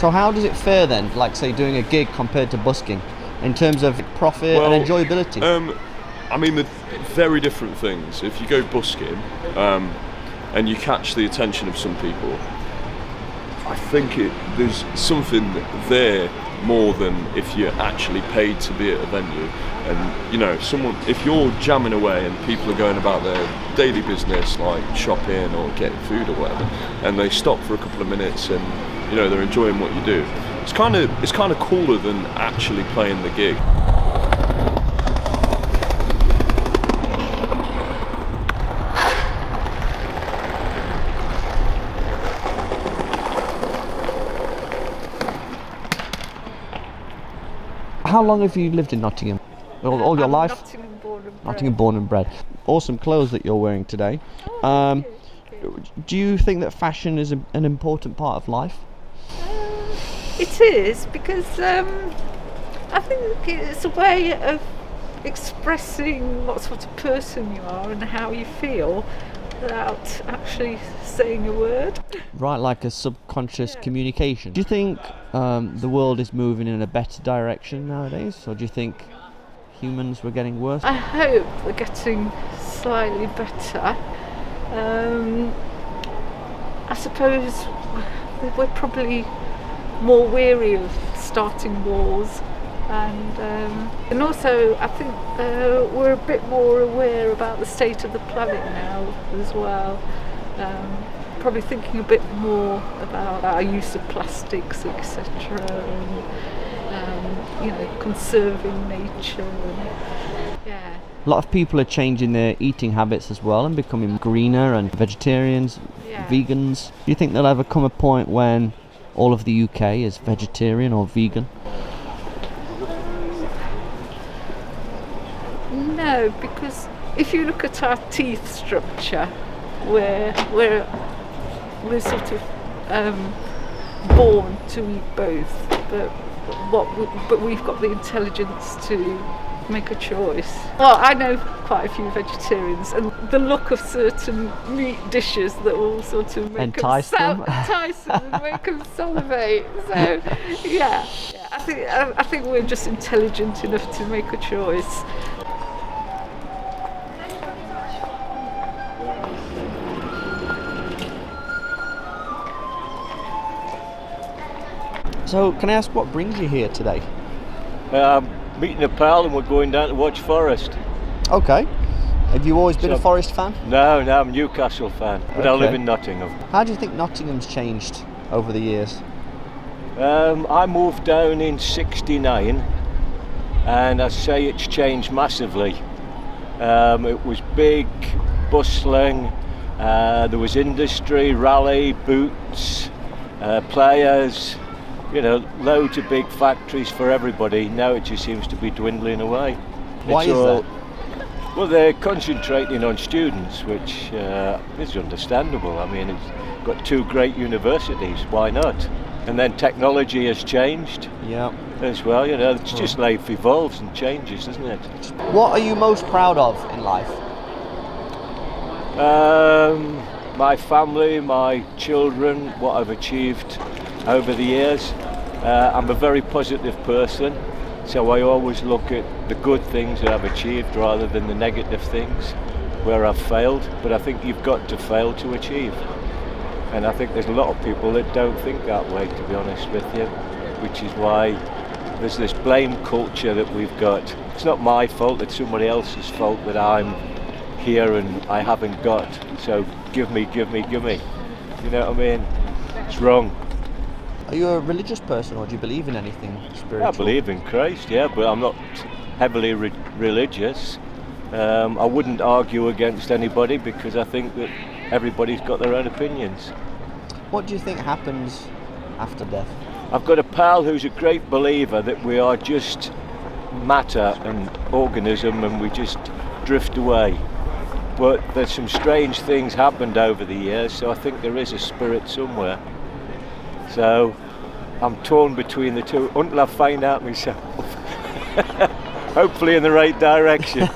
So how does it fare then, like say doing a gig compared to busking, in terms of profit and enjoyability? I mean, they're very different things. If you go busking and you catch the attention of some people, I think there's something there more than if you're actually paid to be at a venue. And you know, if you're jamming away and people are going about their daily business like shopping or getting food or whatever, and they stop for a couple of minutes and you know they're enjoying what you do, it's kind of cooler than actually playing the gig. How long have you lived in Nottingham? All your life? Nottingham born and bred. Awesome clothes that you're wearing today. Do you think that fashion is an important part of life? It is, because I think it's a way of expressing what sort of person you are and how you feel without actually saying a word. Right, like a subconscious communication. Do you think the world is moving in a better direction nowadays, or do you think humans were getting worse? I hope we're getting slightly better. I suppose we're probably more weary of starting wars, and also I think we're a bit more aware about the state of the planet now as well. Probably thinking a bit more about our use of plastics, etc., and you know, conserving nature. Yeah. A lot of people are changing their eating habits as well and becoming greener and vegetarians, vegans. Do you think there'll ever come a point when all of the UK is vegetarian or vegan? No, because if you look at our teeth structure, we're sort of born to eat both, but we've got the intelligence to make a choice. Well, I know quite a few vegetarians, and the look of certain meat dishes that will sort of make entice them and make them salivate. So, yeah, I think we're just intelligent enough to make a choice. So, can I ask what brings you here today? Meeting a pal, and we're going down to watch Forest. Okay. Have you always been a Forest fan? No, I'm a Newcastle fan, but I live in Nottingham. How do you think Nottingham's changed over the years? I moved down in '69, and I say it's changed massively. It was big, bustling, there was industry, rally, boots, players, you know, loads of big factories for everybody. Now it just seems to be dwindling away. Why is that? Well, they're concentrating on students, which is understandable. I mean, it's got two great universities, why not? And then technology has changed as well, you know, it's just life evolves and changes, doesn't it? What are you most proud of in life? My family, my children, what I've achieved over the years. I'm a very positive person, so I always look at the good things that I've achieved rather than the negative things where I've failed. But I think you've got to fail to achieve, and I think there's a lot of people that don't think that way, to be honest with you, which is why there's this blame culture that we've got. It's not my fault, it's somebody else's fault that I'm here and I haven't got, so give me. You know what I mean? It's wrong. Are you a religious person, or do you believe in anything spiritual? I believe in Christ, yeah, but I'm not heavily religious. I wouldn't argue against anybody because I think that everybody's got their own opinions. What do you think happens after death? I've got a pal who's a great believer that we are just matter and organism and we just drift away. But there's some strange things happened over the years, so I think there is a spirit somewhere. So I'm torn between the two until I find out myself. Hopefully in the right direction.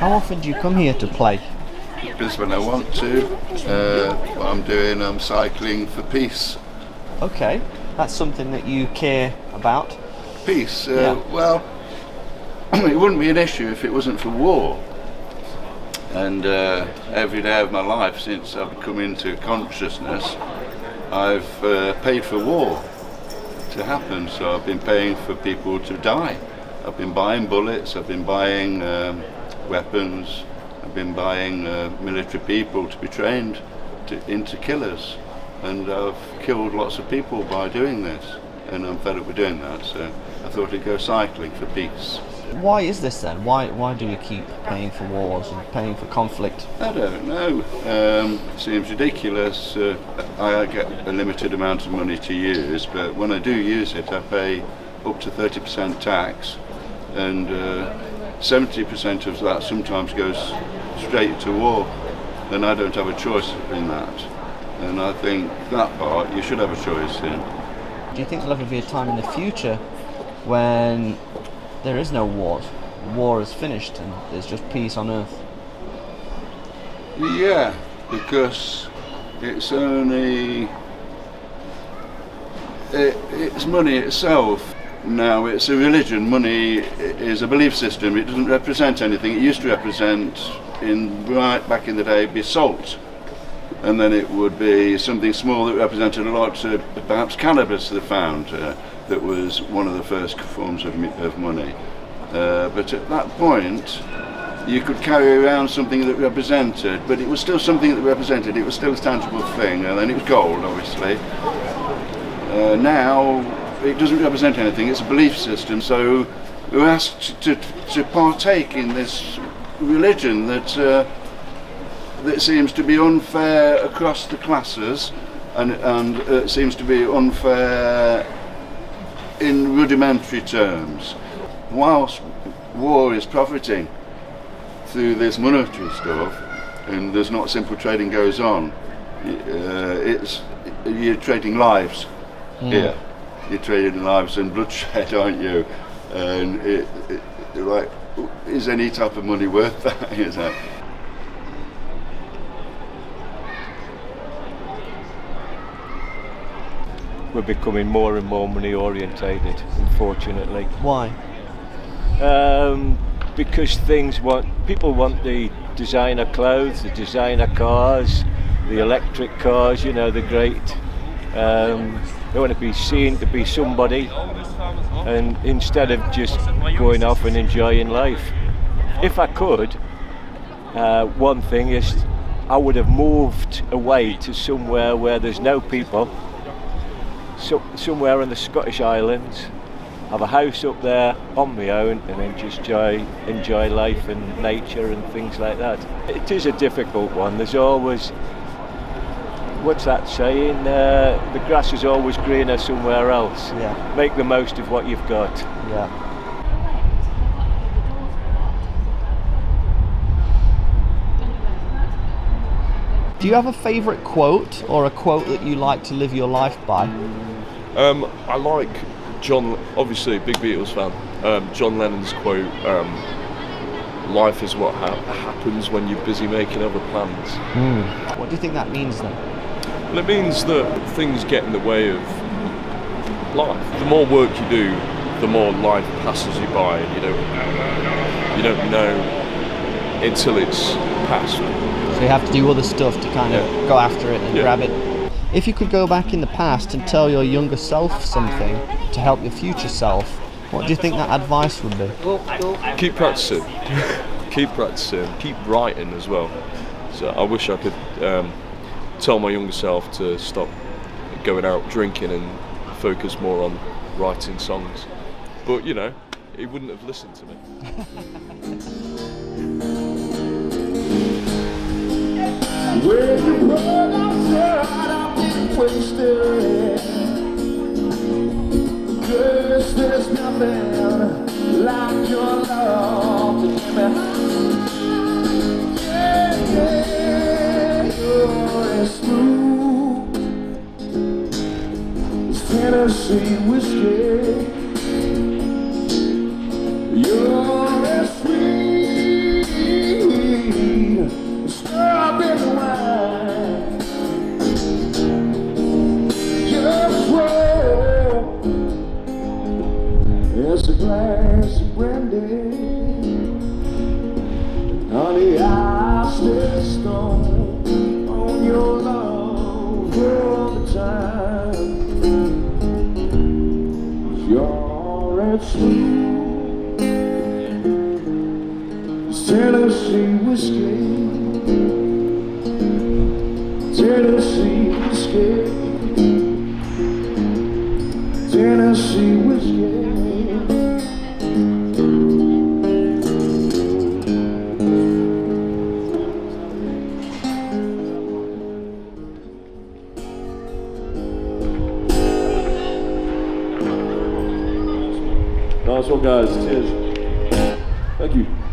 How often do you come here to play? Just when I want to. What I'm doing, I'm cycling for peace. Okay, that's something that you care about. Peace? Yeah. Well, it wouldn't be an issue if it wasn't for war. And every day of my life since I've come into consciousness, I've paid for war to happen. So I've been paying for people to die. I've been buying bullets, I've been buying weapons, I've been buying military people to be trained into killers. And I've killed lots of people by doing this. And I'm fed up with doing that, so I thought I'd go cycling for peace. Why is this then? Why do we keep paying for wars and paying for conflict? I don't know. It seems ridiculous. I get a limited amount of money to use, but when I do use it, I pay up to 30% tax, and 70% of that sometimes goes straight to war, and I don't have a choice in that. And I think that part you should have a choice in. Do you think there'll ever be a time in the future when there is no war? War is finished and there's just peace on earth? Yeah, because it's only it's money itself. Now it's a religion. Money is a belief system. It doesn't represent anything. It used to represent, right back in the day, be salt, and then it would be something small that represented a lot. Perhaps cannabis they found that was one of the first forms of money. But at that point, you could carry around something that represented, but it was still something that represented. It was still a tangible thing, and then it was gold, obviously. Now it doesn't represent anything. It's a belief system. So we're asked to partake in this religion that seems to be unfair across the classes, and seems to be unfair in rudimentary terms. Whilst war is profiting through this monetary stuff, and there's not simple trading goes on, you're trading lives here. You're trading lives and bloodshed, aren't you? And like, is any type of money worth that? Is that? We're becoming more and more money orientated, unfortunately. Why? Because people want the designer clothes, the designer cars, the electric cars, the great. They want to be seen to be somebody, and instead of just going off and enjoying life. If I could, one thing is I would have moved away to somewhere where there's no people, somewhere in the Scottish Islands, have a house up there on my own, and then just enjoy life and nature and things like that. It is a difficult one. There's always, what's that saying? The grass is always greener somewhere else. Yeah. Make the most of what you've got. Yeah. Do you have a favourite quote, or a quote that you like to live your life by? I like John, obviously a big Beatles fan, John Lennon's quote, life is what happens when you're busy making other plans. What do you think that means then? Well, it means that things get in the way of life. The more work you do, the more life passes you by, and you don't know until it's past. So you have to do other stuff to kind of go after it and grab it. If you could go back in the past and tell your younger self something to help your future self, what do you think that advice would be? Keep practicing. Keep practicing. Keep writing as well. So I wish I could tell my younger self to stop going out drinking and focus more on writing songs. But he wouldn't have listened to me. When you put outside, I'm getting wasted. 'Cause there's nothing like your love to give me. Yeah, you're as smooth as Tennessee whiskey. You're as sweet just a glass of brandy. Honey, I still stone on your love all the time. You're at school, it's Tennessee whiskey, Tennessee whiskey, Tennessee whiskey. Nice one, guys. Cheers. Thank you.